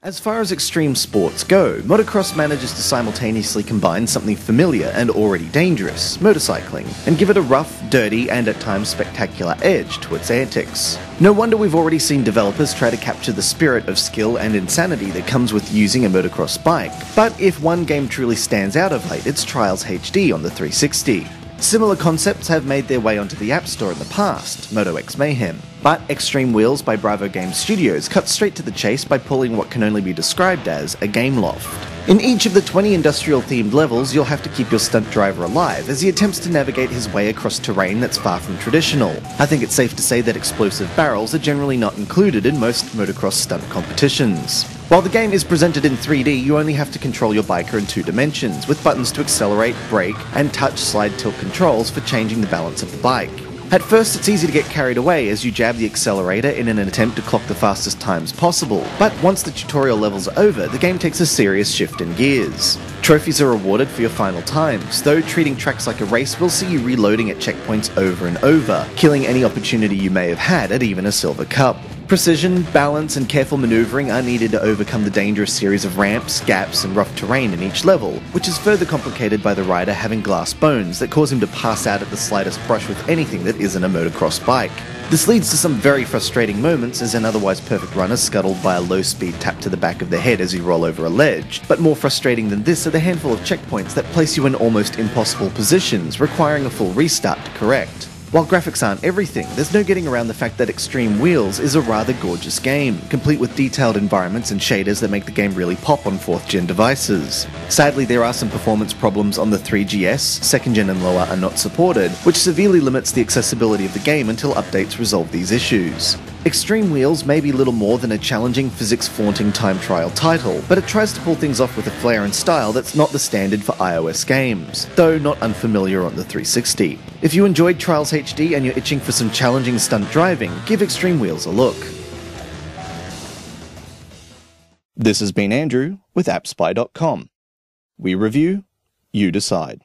As far as extreme sports go, motocross manages to simultaneously combine something familiar and already dangerous, motorcycling, and give it a rough, dirty, and at times spectacular edge to its antics. No wonder we've already seen developers try to capture the spirit of skill and insanity that comes with using a motocross bike, but if one game truly stands out of late, it's Trials HD on the 360. Similar concepts have made their way onto the App Store in the past, Moto X Mayhem. But Xtreme Wheels by Bravo Games Studios cuts straight to the chase by pulling what can only be described as a game loft. In each of the 20 industrial-themed levels, you'll have to keep your stunt driver alive as he attempts to navigate his way across terrain that's far from traditional. I think it's safe to say that explosive barrels are generally not included in most motocross stunt competitions. While the game is presented in 3D, you only have to control your biker in 2 dimensions, with buttons to accelerate, brake, and touch slide tilt controls for changing the balance of the bike. At first, it's easy to get carried away as you jab the accelerator in an attempt to clock the fastest times possible, but once the tutorial levels are over, the game takes a serious shift in gears. Trophies are rewarded for your final times, though treating tracks like a race will see you reloading at checkpoints over and over, killing any opportunity you may have had at even a silver cup. Precision, balance, and careful maneuvering are needed to overcome the dangerous series of ramps, gaps, and rough terrain in each level, which is further complicated by the rider having glass bones that cause him to pass out at the slightest brush with anything that isn't a motocross bike. This leads to some very frustrating moments as an otherwise perfect runner scuttled by a low-speed tap to the back of the head as you roll over a ledge. But more frustrating than this are the handful of checkpoints that place you in almost impossible positions, requiring a full restart to correct. While graphics aren't everything, there's no getting around the fact that Xtreme Wheels is a rather gorgeous game, complete with detailed environments and shaders that make the game really pop on 4th-gen devices. Sadly, there are some performance problems on the 3GS, 2nd-gen and lower are not supported, which severely limits the accessibility of the game until updates resolve these issues. Xtreme Wheels may be little more than a challenging, physics-flaunting time trial title, but it tries to pull things off with a flair and style that's not the standard for iOS games, though not unfamiliar on the 360. If you enjoyed Trials HD and you're itching for some challenging stunt driving, give Xtreme Wheels a look. This has been Andrew with AppSpy.com. We review, you decide.